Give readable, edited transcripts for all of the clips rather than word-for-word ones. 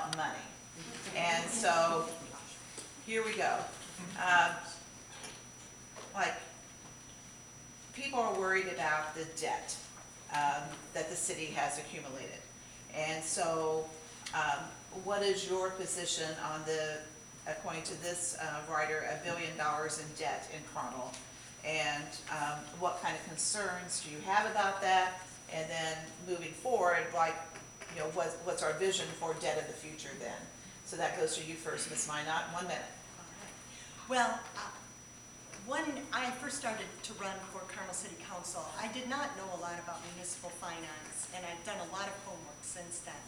about money. And so, here we go. Like, people are worried about the debt that the city has accumulated. And so, what is your position on the, according to this writer, $1 billion in debt in Carmel? And what kind of concerns do you have about that? And then moving forward, like, you know, what's our vision for debt of the future then? So that goes to you first, Ms. MInott, 1 minute. Well, when I first started to run for Carmel City Council, I did not know a lot about municipal finance, and I've done a lot of homework since then.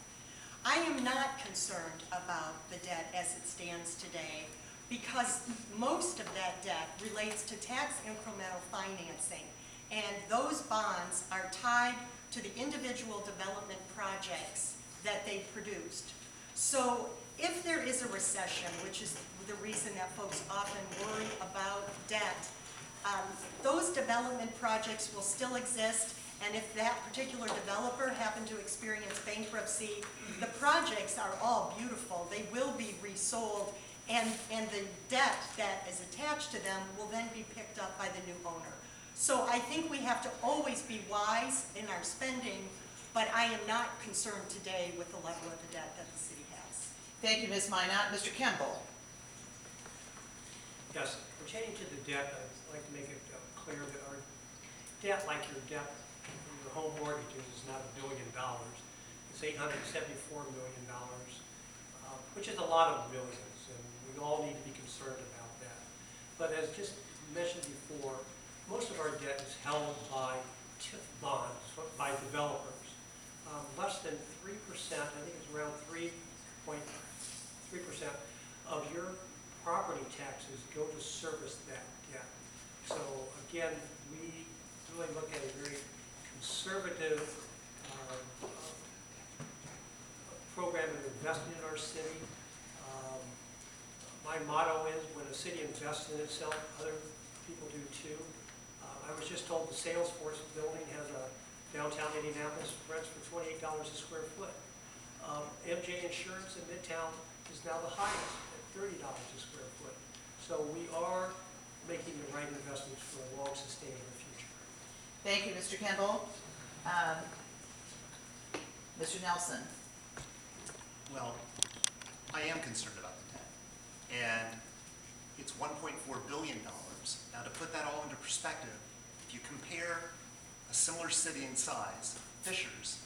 I am not concerned about the debt as it stands today, because most of that debt relates to tax incremental financing, and those bonds are tied to the individual development projects that they produced. So if there is a recession, which is the reason that folks often worry about debt, those development projects will still exist, and if that particular developer happened to experience bankruptcy, the projects are all beautiful. They will be resold, and the debt that is attached to them will then be picked up by the new owner. So I think we have to always be wise in our spending, but I am not concerned today with the level of the debt that the city has. Thank you, Ms. MInott. Mr. Kimball. Yes, pertaining to the debt, I'd like to make it clear that our debt, like your debt from your home mortgages, is not $1 billion. It's $874 million, which is a lot of millions, and we all need to be concerned about that. But as just mentioned before, most of our debt is held by TIF bonds, by developers. Less than 3%, I think it's around 3.3% of your property taxes go to service that debt. So again, we really look at a very conservative program of investing in our city. My motto is, when a city invests in itself, other people do too. I was just told the Salesforce building has a downtown Indianapolis rents for $28 a square foot. MJ Insurance in Midtown is now the highest at $30 a square foot. So we are making the right investments for a long, sustainable future. Thank you, Mr. Kimball. Mr. Nelson. Well, I am concerned about the debt, and it's $1.4 billion. Now, to put that all into perspective, if you compare a similar city in size, Fishers,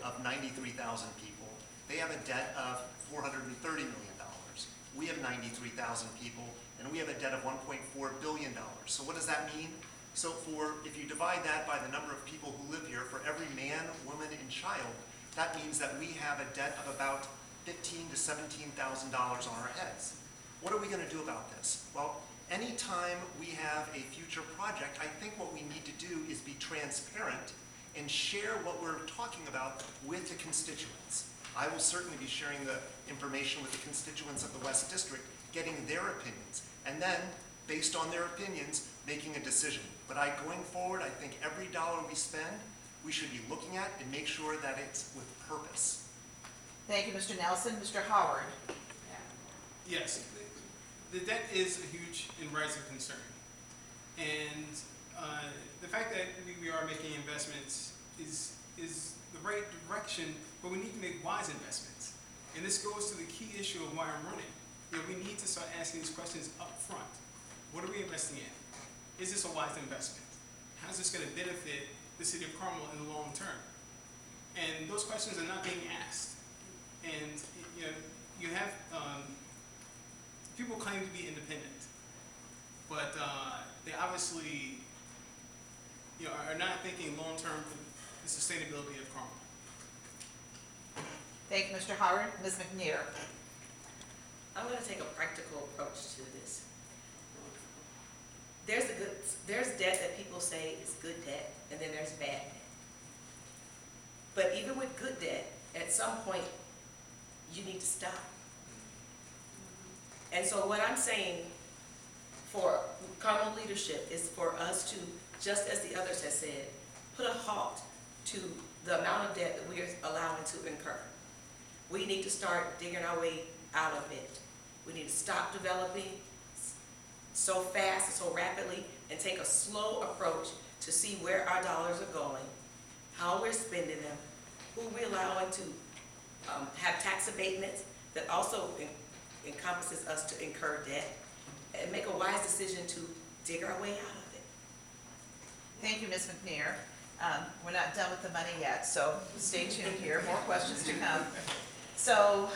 of 93,000 people, they have a debt of $430 million. We have 93,000 people, and we have a debt of $1.4 billion. So what does that mean? So if you divide that by the number of people who live here, for every man, woman, and child, that means that we have a debt of about $15,000 to $17,000 on our heads. What are we going to do about this? Well, anytime we have a future project, I think what we need to do is be transparent and share what we're talking about with the constituents. I will certainly be sharing the information with the constituents of the West District, getting their opinions, and then, based on their opinions, making a decision. But going forward, I think every dollar we spend, we should be looking at and make sure that it's with purpose. Thank you, Mr. Nelson. Mr. Howard. Yes, the debt is a huge and rising concern. And the fact that we are making investments is the right direction, but we need to make wise investments. And this goes to the key issue of why I'm running. You know, we need to start asking these questions up front. What are we investing in? Is this a wise investment? How is this going to benefit the city of Carmel in the long term? And those questions are not being asked. And you know, you have people claim to be independent, but they obviously, you know, are not thinking long term for the sustainability of Carmel. Thank you, Mr. Howard. Ms. McNear. I'm going to take a practical approach to this. There's debt that people say is good debt, and then there's bad debt. But even with good debt, at some point, you need to stop. And so what I'm saying for Carmel leadership is for us to, just as the others have said, put a halt to the amount of debt that we are allowing to incur. We need to start digging our way out of it. We need to stop developing so fast and so rapidly and take a slow approach to see where our dollars are going, how we're spending them, who we're allowing to have tax abatements that also encompasses us to incur debt, and make a wise decision to dig our way out of it. Thank you, Ms. McNear. We're not done with the money yet, so stay tuned here, more questions to come. So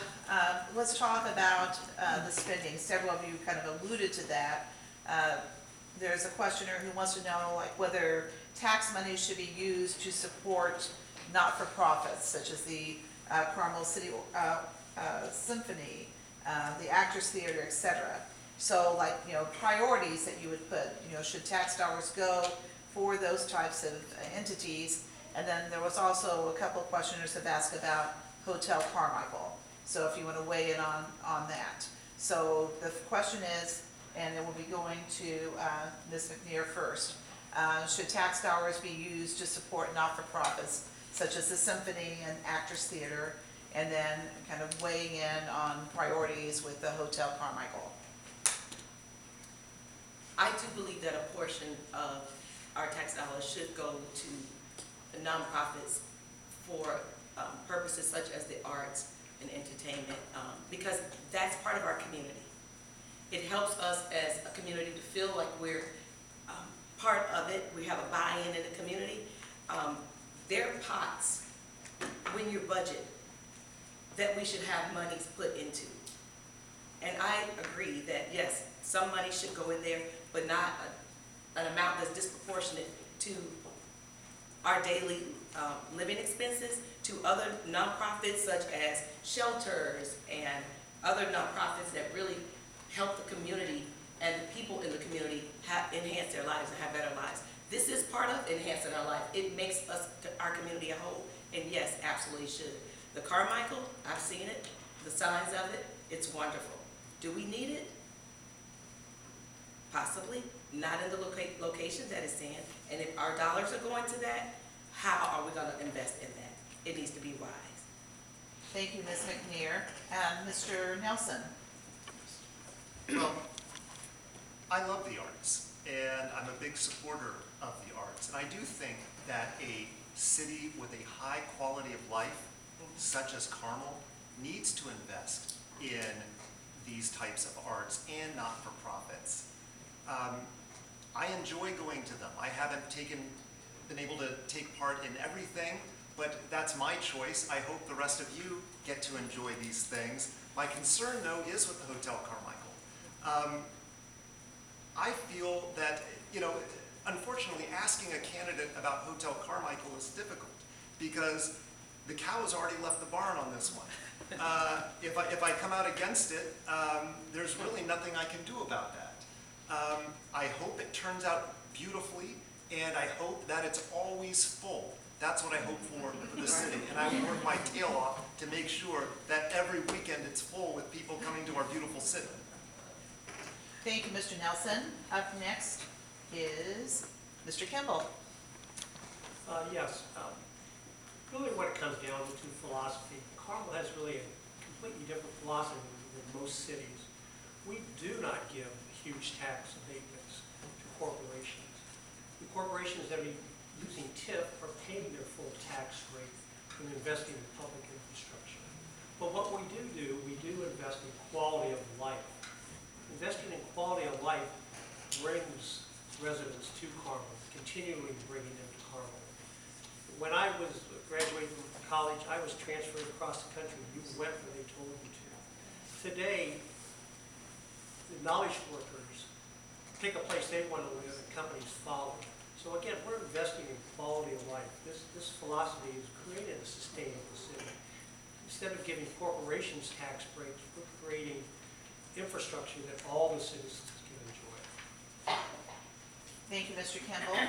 let's talk about the spending. Several of you kind of alluded to that. There's a questioner who wants to know like whether tax money should be used to support not-for-profits such as the Carmel City Symphony, the Actors Theater, etc. So like, you know, priorities that you would put, you know, should tax dollars go for those types of entities? And then there was also a couple of questioners have asked about Hotel Carmichael. So if you want to weigh in on that. So the question is, and it will be going to Ms. McNear first, should tax dollars be used to support not-for-profits such as the Symphony and Actors Theater, and then kind of weighing in on priorities with the Hotel Carmichael? I do believe that a portion of our tax dollars should go to nonprofits for purposes such as the arts and entertainment, because that's part of our community. It helps us as a community to feel like we're part of it. We have a buy-in in the community. There are pots when you budget that we should have monies put into. And I agree that yes, some money should go in there, but not an amount that's disproportionate to our daily living expenses, to other nonprofits such as shelters and other nonprofits that really help the community and the people in the community enhance their lives and have better lives. This is part of enhancing our life. It makes us, our community a whole, and yes, absolutely should. The Carmichael, I've seen it, the signs of it, it's wonderful. Do we need it? Possibly, not in the locations that it's in, and if our dollars are going to that, how are we gonna invest in that? It needs to be wise. Thank you, Ms. McNear. Mr. Nelson? Well, I love the arts, and I'm a big supporter of the arts. And I do think that a city with a high quality of life, such as Carmel, needs to invest in these types of arts and not-for-profits. I enjoy going to them. I haven't been able to take part in everything, but that's my choice. I hope the rest of you get to enjoy these things. My concern, though, is with the Hotel Carmichael. I feel that, you know, unfortunately, asking a candidate about Hotel Carmichael is difficult because the cow has already left the barn on this one. If I come out against it, there's really nothing I can do about that. I hope it turns out beautifully, and I hope that it's always full. That's what I hope for the city, and I will work my tail off to make sure that every weekend it's full with people coming to our beautiful city. Thank you, Mr. Nelson. Up next is Mr. Kimball. Yes. Really what it comes down to philosophy. Carmel has really a completely different philosophy than most cities. We do not give huge tax abatements to corporations. The corporations that are using TIF are paying their full tax rate and investing in public infrastructure. But what we do invest in quality of life. Investing in quality of life brings residents to Carmel, continually bringing them to Carmel. When I was graduating from college, I was transferred across the country. You went where they told you to. Today, the knowledge workers pick a place they want to live and companies follow. So again, we're investing in quality of life. This philosophy has created a sustainable city. Instead of giving corporations tax breaks, we're creating infrastructure that all the citizens can enjoy. Thank you, Mr. Kimball.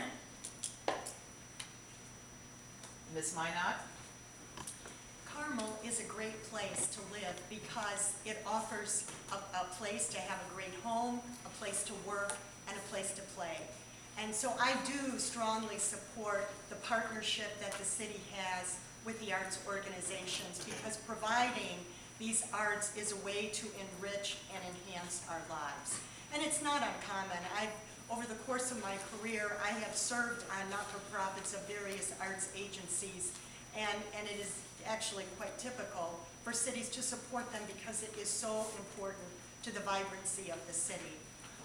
Ms. MInott? Carmel is a great place to live because it offers a place to have a great home, a place to work, and a place to play. And so I do strongly support the partnership that the city has with the arts organizations, because providing these arts is a way to enrich and enhance our lives. And it's not uncommon. Over the course of my career, I have served on not-for-profits of various arts agencies, and it is actually quite typical for cities to support them because it is so important to the vibrancy of the city.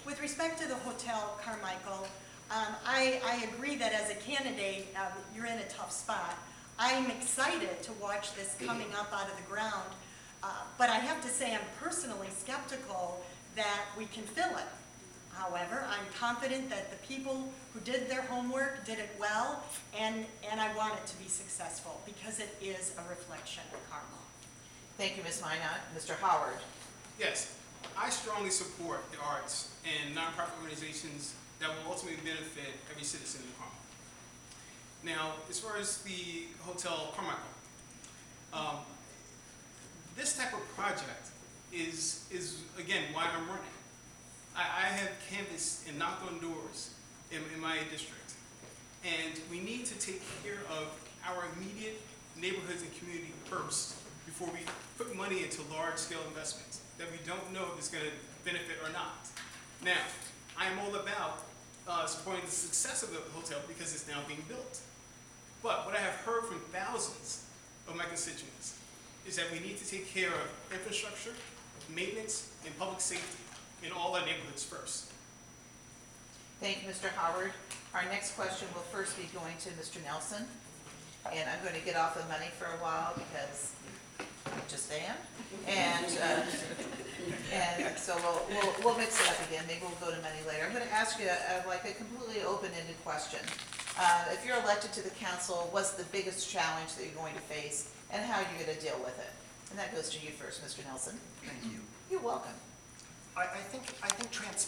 With respect to the Hotel Carmichael, I agree that as a candidate, you're in a tough spot. I'm excited to watch this coming up out of the ground, but I have to say I'm personally skeptical that we can fill it. However, I'm confident that the people who did their homework did it well, and I want it to be successful because it is a reflection of Carmel. Thank you, Ms. MInott. Mr. Howard? Yes, I strongly support the arts and nonprofit organizations that will ultimately benefit every citizen in Carmel. Now, as far as the Hotel Carmichael, this type of project is again why I'm running. I have canvassed and knocked on doors in my district, and we need to take care of our immediate neighborhoods and community first before we put money into large-scale investments that we don't know if it's going to benefit or not. Now, I am all about supporting the success of the hotel because it's now being built. But what I have heard from thousands of my constituents is that we need to take care of infrastructure, maintenance, and public safety in all our neighborhoods first. Thank you, Mr. Howard. Our next question will first be going to Mr. Nelson. And I'm going to get off the money for a while because I just am. And so we'll mix it up again. Maybe we'll go to money later. I'm going to ask you like a completely open-ended question. If you're elected to the council, what's the biggest challenge that you're going to face and how you're going to deal with it? And that goes to you first, Mr. Nelson. Thank you. You're welcome. I think transparency